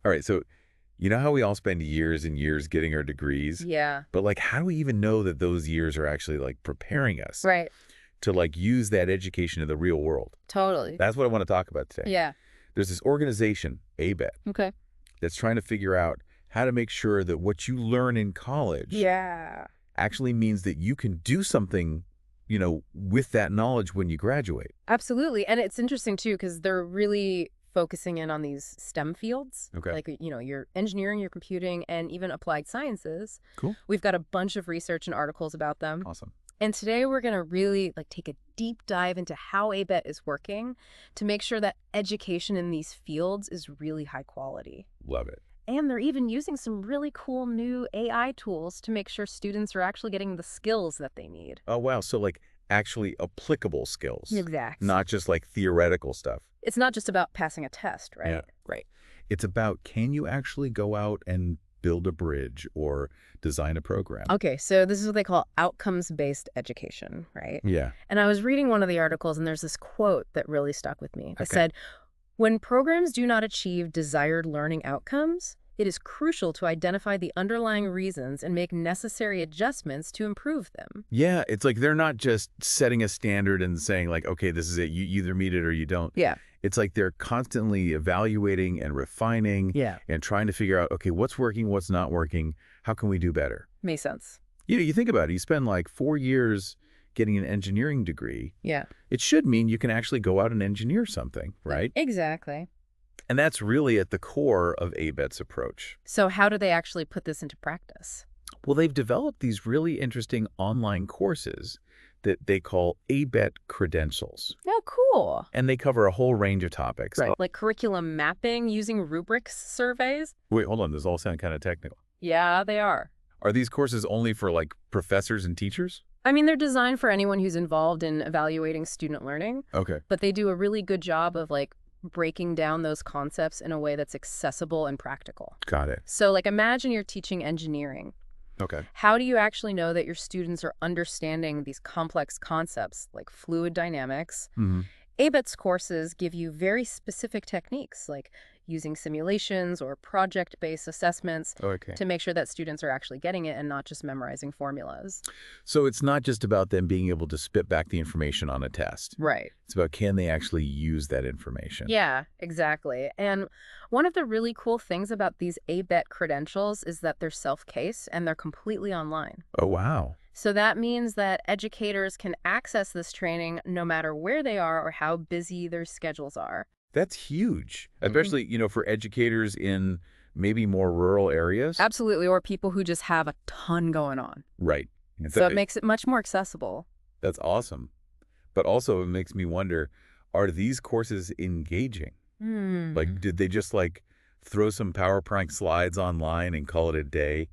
All right, so you know how we all spend years and years getting our degrees? Yeah. But like, how do we even know that those years are actually like preparing us Right. to like use that education in the real world? Totally. That's what I want to talk about today. Yeah. There's this organization, ABET, Okay. that's trying to figure out how to make sure that what you learn in college Yeah. actually means that you can do something, with that knowledge when you graduate. Absolutely. And it's interesting too, because they're really focusing in on these STEM fields, Okay. like, your engineering, your computing, and even applied sciences. Cool. We've got a bunch of research and articles about them. Awesome. And today we're going to really take a deep dive into how ABET is working to make sure that education in these fields is really high quality. Love it. And they're even using some really cool new AI tools to make sure students are actually getting the skills that they need. Oh, wow. So like actually applicable skills. Exactly. Not just like theoretical stuff. It's not just about passing a test, right? Yeah, right. It's about, can you actually go out and build a bridge or design a program? Okay, so this is what they call outcomes-based education, right? Yeah. And I was reading one of the articles, and there's this quote that really stuck with me. It Okay. said, "When programs do not achieve desired learning outcomes, it is crucial to identify the underlying reasons and make necessary adjustments to improve them." Yeah, it's like they're not just setting a standard and saying like, okay, this is it. You either meet it or you don't. Yeah. It's like they're constantly evaluating and refining and trying to figure out, okay, what's working, what's not working, how can we do better? Makes sense. You think about it. You spend like 4 years getting an engineering degree. Yeah. It should mean you can actually go out and engineer something, right? Exactly. And that's really at the core of ABET's approach. So how do they actually put this into practice? Well, they've developed these really interesting online courses that they call ABET credentials. Oh, cool. And they cover a whole range of topics. Right. Like curriculum mapping using rubrics surveys? Wait, hold on. This all sound kind of technical. Yeah, they are. Are these courses only for like professors and teachers? I mean, they're designed for anyone who's involved in evaluating student learning, Okay. but they do a really good job of breaking down those concepts in a way that's accessible and practical. Got it. So imagine you're teaching engineering. Okay. How do you actually know that your students are understanding these complex concepts like fluid dynamics? Mm-hmm. ABET's courses give you very specific techniques like using simulations or project-based assessments to make sure that students are actually getting it and not just memorizing formulas. So it's not just about them being able to spit back the information on a test. Right. It's about, can they actually use that information? Yeah, exactly. And one of the really cool things about these ABET credentials is that they're self-paced and they're completely online. Oh, wow. So that means that educators can access this training no matter where they are or how busy their schedules are. That's huge, especially, for educators in maybe more rural areas. Absolutely, or people who just have a ton going on. Right. So it makes it much more accessible. That's awesome. But also it makes me wonder, are these courses engaging? Like, did they just throw some PowerPoint slides online and call it a day?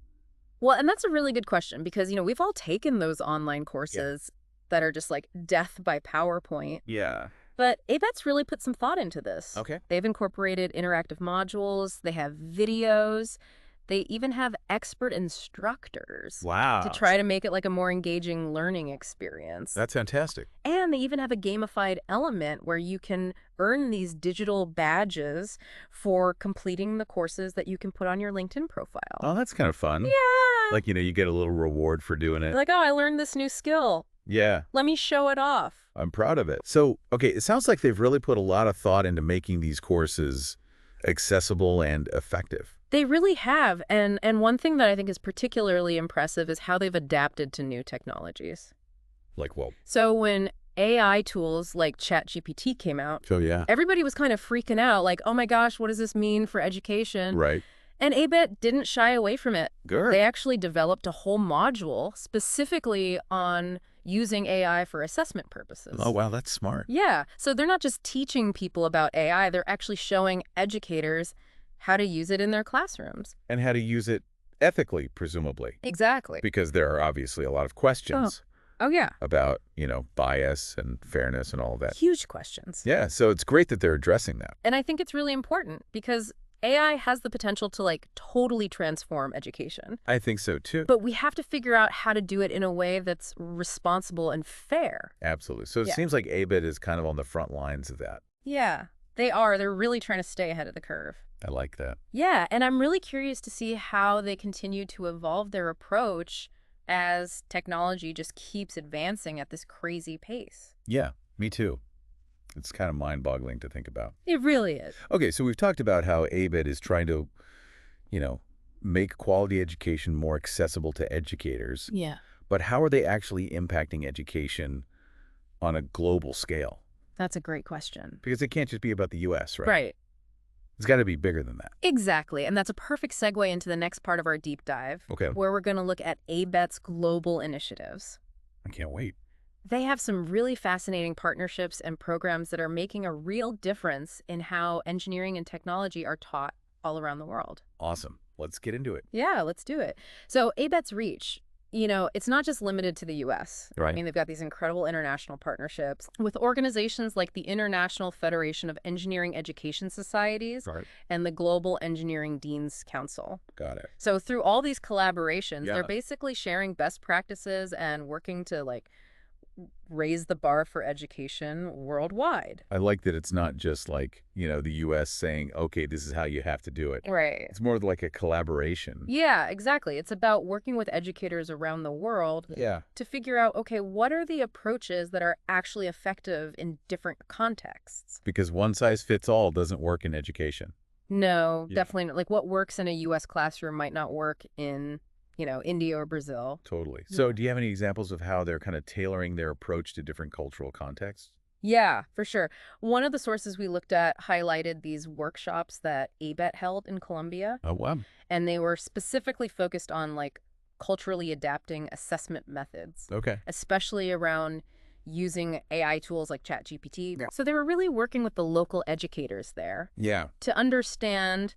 Well, and that's a really good question because, we've all taken those online courses that are just death by PowerPoint. Yeah. But ABET's really put some thought into this. Okay. They've incorporated interactive modules. They have videos. They even have expert instructors. Wow. To try to make it a more engaging learning experience. That's fantastic. And they even have a gamified element where you can earn these digital badges for completing the courses that you can put on your LinkedIn profile. Oh, that's kind of fun. Yeah. You get a little reward for doing it. Oh, I learned this new skill. Yeah. Let me show it off. I'm proud of it. So, okay, it sounds like they've really put a lot of thought into making these courses accessible and effective. They really have. And one thing that I think is particularly impressive is how they've adapted to new technologies. Like what? So when AI tools like ChatGPT came out, everybody was kind of freaking out, oh my gosh, what does this mean for education? Right. And ABET didn't shy away from it. Good. They actually developed a whole module specifically on using AI for assessment purposes. Oh, wow, that's smart. Yeah. So they're not just teaching people about AI, they're actually showing educators how to use it in their classrooms. And how to use it ethically, presumably. Exactly. Because there are obviously a lot of questions. Oh, yeah. About, bias and fairness and all of that. Huge questions. Yeah, so it's great that they're addressing that. And I think it's really important because AI has the potential to totally transform education. I think so too. But we have to figure out how to do it in a way that's responsible and fair. Absolutely. So it seems like ABET is kind of on the front lines of that. Yeah, they are. They're really trying to stay ahead of the curve. I like that. Yeah, and I'm really curious to see how they continue to evolve their approach as technology just keeps advancing at this crazy pace. Yeah, me too. It's kind of mind-boggling to think about. It really is. Okay, so we've talked about how ABET is trying to, you know, make quality education more accessible to educators. Yeah. But how are they actually impacting education on a global scale? That's a great question. Because it can't just be about the U.S., right? Right. It's got to be bigger than that. Exactly. And that's a perfect segue into the next part of our deep dive, Okay. where we're going to look at ABET's global initiatives. I can't wait. They have some really fascinating partnerships and programs that are making a real difference in how engineering and technology are taught all around the world. Awesome. Let's get into it. Yeah, let's do it. So ABET's reach, it's not just limited to the U.S. Right. I mean, they've got these incredible international partnerships with organizations like the International Federation of Engineering Education Societies and the Global Engineering Deans Council. Got it. So through all these collaborations, they're basically sharing best practices and working to, raise the bar for education worldwide. I like that it's not just like, the U.S. saying, okay, this is how you have to do it. Right. It's more like a collaboration. Yeah, exactly. It's about working with educators around the world to figure out, okay, what are the approaches that are actually effective in different contexts? Because one size fits all doesn't work in education. No, definitely not. Like what works in a U.S. classroom might not work in India or Brazil. Totally. So do you have any examples of how they're kind of tailoring their approach to different cultural contexts? Yeah, for sure. One of the sources we looked at highlighted these workshops that ABET held in Colombia. Oh, wow. And they were specifically focused on culturally adapting assessment methods. Okay. Especially around using AI tools like ChatGPT. Yeah. So they were really working with the local educators there. Yeah. To understand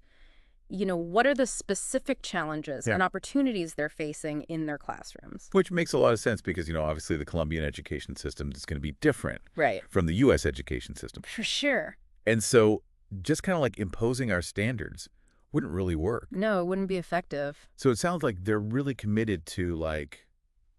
what are the specific challenges and opportunities they're facing in their classrooms? Which makes a lot of sense because, obviously the Colombian education system is going to be different from the U.S. education system. For sure. And so just kind of imposing our standards wouldn't really work. No, it wouldn't be effective. So it sounds like they're really committed to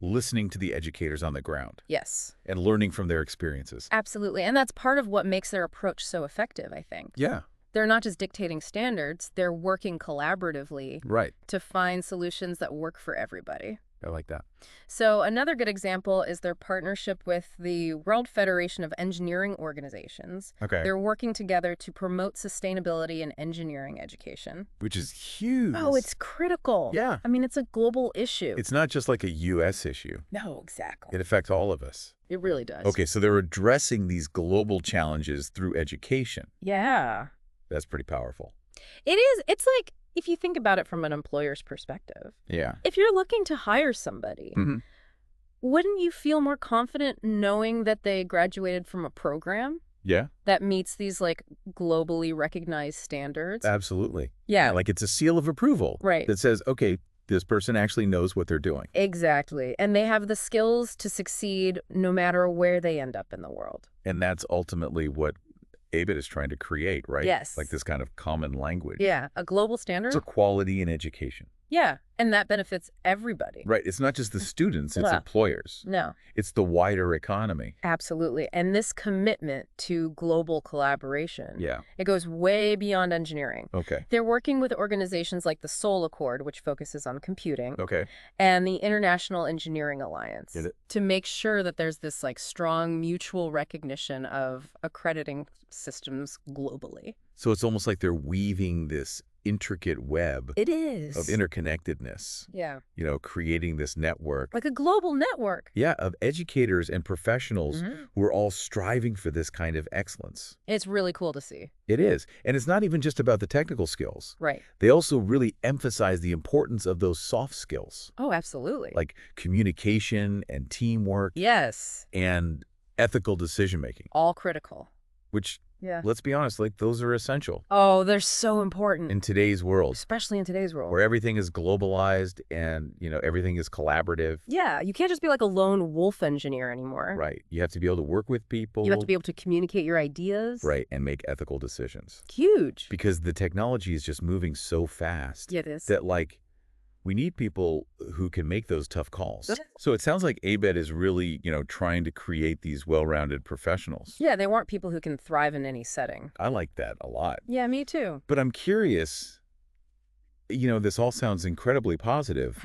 listening to the educators on the ground. Yes. And learning from their experiences. Absolutely. And that's part of what makes their approach so effective, I think. Yeah. They're not just dictating standards, they're working collaboratively to find solutions that work for everybody. I like that. So another good example is their partnership with the World Federation of Engineering Organizations. Okay. They're working together to promote sustainability in engineering education. Which is huge. Oh, it's critical. Yeah. I mean, it's a global issue. It's not just a U.S. issue. No, exactly. It affects all of us. It really does. Okay, so they're addressing these global challenges through education. Yeah. That's pretty powerful. It is. It's if you think about it from an employer's perspective. Yeah. If you're looking to hire somebody, wouldn't you feel more confident knowing that they graduated from a program? Yeah. That meets these globally recognized standards? Absolutely. Yeah. It's a seal of approval. Right. That says, okay, this person actually knows what they're doing. Exactly. And they have the skills to succeed no matter where they end up in the world. And that's ultimately what ABET is trying to create, right? Yes. This kind of common language. Yeah, a global standard. It's equality in education. Yeah, and that benefits everybody. Right. It's not just the students, it's employers. No. It's the wider economy. Absolutely. And this commitment to global collaboration, it goes way beyond engineering. Okay. They're working with organizations like the Seoul Accord, which focuses on computing, okay, and the International Engineering Alliance Get it? to make sure that there's this strong mutual recognition of accrediting systems globally. So it's almost like they're weaving this intricate web It is. of interconnectedness, Yeah. creating this network. Like a global network. Yeah, of educators and professionals who are all striving for this kind of excellence. It's really cool to see. It is. And it's not even just about the technical skills. Right. They also really emphasize the importance of those soft skills, Oh, absolutely. like communication and teamwork Yes. and ethical decision-making, All critical. which, Yeah. let's be honest, those are essential Oh, they're so important. in today's world, Especially in today's world. where everything is globalized and, everything is collaborative. Yeah, you can't just be like a lone wolf engineer anymore. Right. You have to be able to work with people. You have to be able to communicate your ideas. Right, and make ethical decisions. Huge. Because the technology is just moving so fast Yeah, it is. that, We need people who can make those tough calls. So it sounds like ABET is really, trying to create these well-rounded professionals. Yeah, they want people who can thrive in any setting. I like that a lot. Yeah, me too. But I'm curious, this all sounds incredibly positive,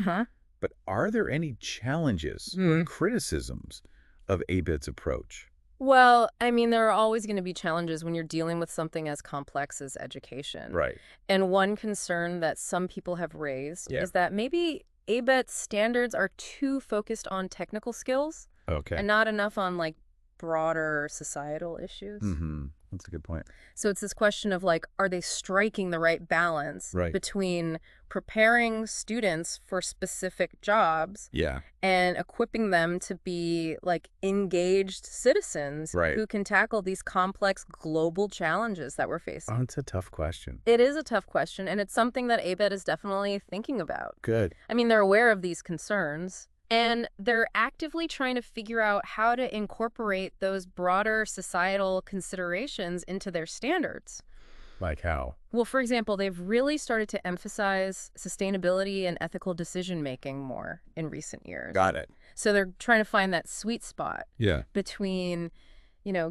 but are there any challenges or criticisms of ABET's approach? Well, I mean, there are always going to be challenges when you're dealing with something as complex as education. Right. And one concern that some people have raised is that maybe ABET standards are too focused on technical skills and not enough on, like, broader societal issues. That's a good point. So it's this question of, like, are they striking the right balance between preparing students for specific jobs and equipping them to be, like, engaged citizens who can tackle these complex global challenges that we're facing? Oh, it's a tough question. It is a tough question, and it's something that ABET is definitely thinking about. Good. I mean, they're aware of these concerns, and they're actively trying to figure out how to incorporate those broader societal considerations into their standards. Like how? Well, for example, they've really started to emphasize sustainability and ethical decision-making more in recent years. Got it. So they're trying to find that sweet spot between,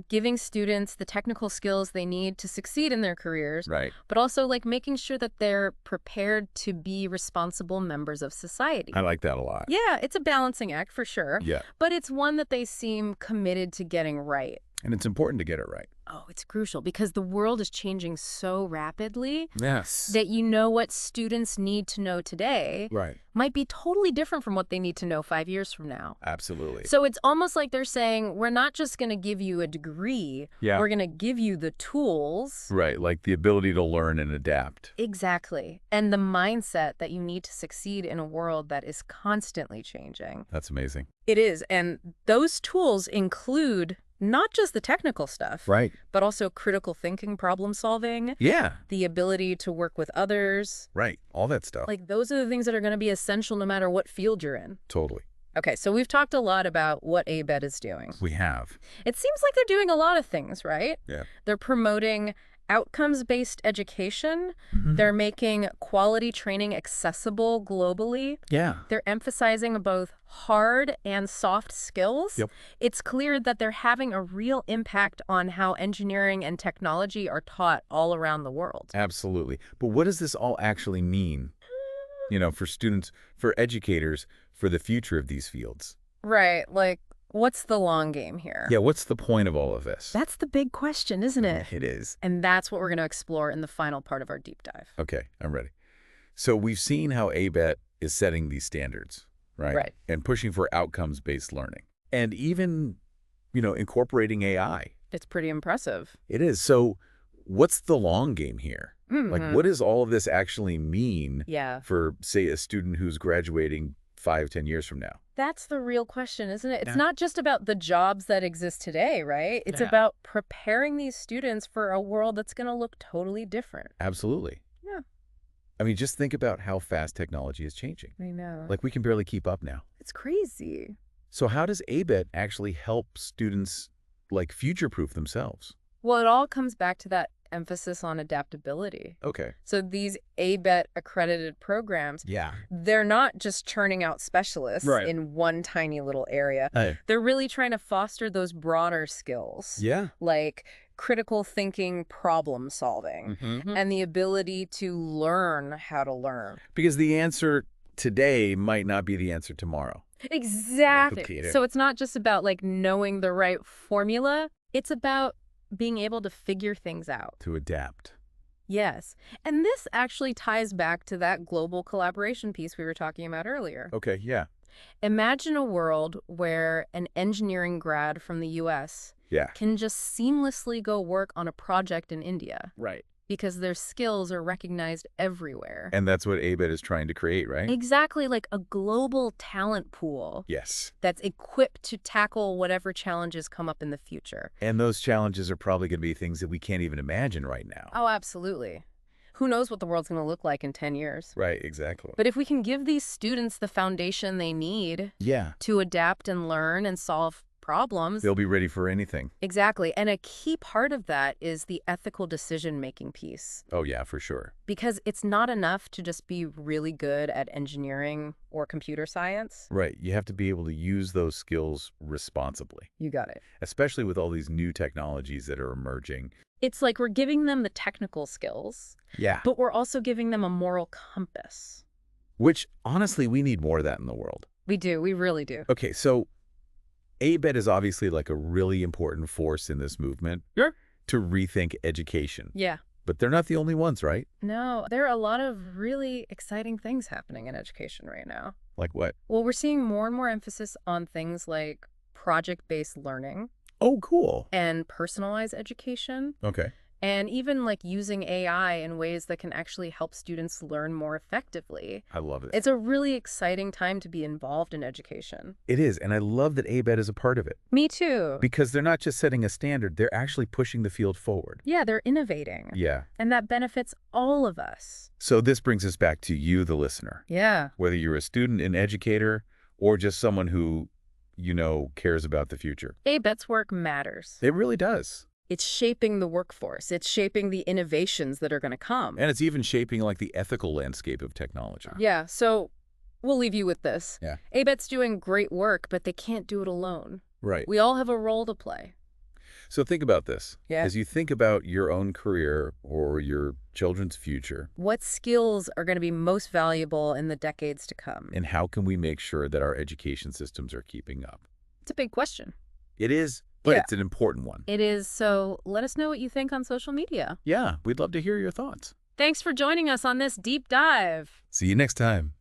giving students the technical skills they need to succeed in their careers, but also, like, making sure that they're prepared to be responsible members of society. I like that a lot. Yeah, it's a balancing act for sure. Yeah. But it's one that they seem committed to getting right. And it's important to get it right. Oh, it's crucial because the world is changing so rapidly Yes. that what students need to know today might be totally different from what they need to know 5 years from now. Absolutely. So it's almost like they're saying, we're not just going to give you a degree, we're going to give you the tools. Right, like the ability to learn and adapt. Exactly. And the mindset that you need to succeed in a world that is constantly changing. That's amazing. It is. And those tools include not just the technical stuff, but also critical thinking, problem solving. Yeah. The ability to work with others. Right. All that stuff. Like, those are the things that are going to be essential no matter what field you're in. Totally. Okay, so we've talked a lot about what ABET is doing. We have. It seems like they're doing a lot of things, right? Yeah. They're promoting outcomes-based education. They're making quality training accessible globally. Yeah. They're emphasizing both hard and soft skills. Yep. It's clear that they're having a real impact on how engineering and technology are taught all around the world. Absolutely. But what does this all actually mean, for students, for educators, for the future of these fields? Right. Like, what's the long game here? Yeah, what's the point of all of this? That's the big question, isn't it? It is. And that's what we're going to explore in the final part of our deep dive. Okay, I'm ready. So we've seen how ABET is setting these standards, right? Right. And pushing for outcomes-based learning. And even, incorporating AI. It's pretty impressive. It is. So what's the long game here? Like, what does all of this actually mean for, say, a student who's graduating 5-10 years from now? That's the real question, isn't it? It's not just about the jobs that exist today, right? It's about preparing these students for a world that's going to look totally different. Absolutely. Yeah. I mean, just think about how fast technology is changing. I know. Like, we can barely keep up now. It's crazy. So how does ABET actually help students, like, future-proof themselves? Well, it all comes back to that emphasis on adaptability. Okay. So these ABET accredited programs, they're not just churning out specialists in one tiny little area. They're really trying to foster those broader skills. Yeah. Like critical thinking, problem solving, and the ability to learn how to learn. Because the answer today might not be the answer tomorrow. Exactly. So it's not just about, like, knowing the right formula. It's about being able to figure things out. To adapt. Yes. And this actually ties back to that global collaboration piece we were talking about earlier. Okay, yeah. Imagine a world where an engineering grad from the US can just seamlessly go work on a project in India. Right. Because their skills are recognized everywhere. And that's what ABET is trying to create, right? Exactly, like a global talent pool. Yes. That's equipped to tackle whatever challenges come up in the future. And those challenges are probably going to be things that we can't even imagine right now. Oh, absolutely. Who knows what the world's going to look like in 10 years? Right, exactly. But if we can give these students the foundation they need to adapt and learn and solve problems. They'll be ready for anything. Exactly. And a key part of that is the ethical decision-making piece. Oh, yeah, for sure. Because it's not enough to just be really good at engineering or computer science. Right. You have to be able to use those skills responsibly. You got it. Especially with all these new technologies that are emerging. It's like we're giving them the technical skills. Yeah. But we're also giving them a moral compass. Which, honestly, we need more of that in the world. We do. We really do. Okay, so ABET is obviously like a really important force in this movement. Sure. To rethink education. Yeah. But they're not the only ones, right? No, there are a lot of really exciting things happening in education right now. Like what? Well, we're seeing more and more emphasis on things like project-based learning. Oh, cool. And personalized education. Okay. And even like using AI in ways that can actually help students learn more effectively. I love it. It's a really exciting time to be involved in education. It is, and I love that ABET is a part of it. Me too. Because they're not just setting a standard, they're actually pushing the field forward. Yeah, they're innovating. Yeah. And that benefits all of us. So this brings us back to you, the listener. Yeah. Whether you're a student, an educator, or just someone who, cares about the future. ABET's work matters. It really does. It's shaping the workforce. It's shaping the innovations that are going to come. And it's even shaping like the ethical landscape of technology. Yeah, so we'll leave you with this. Yeah. ABET's doing great work, but they can't do it alone. Right. We all have a role to play. So think about this. Yeah. As you think about your own career or your children's future. What skills are going to be most valuable in the decades to come? And how can we make sure that our education systems are keeping up? It's a big question. It is. But it's an important one. It is, so let us know what you think on social media. Yeah, we'd love to hear your thoughts. Thanks for joining us on this deep dive. See you next time.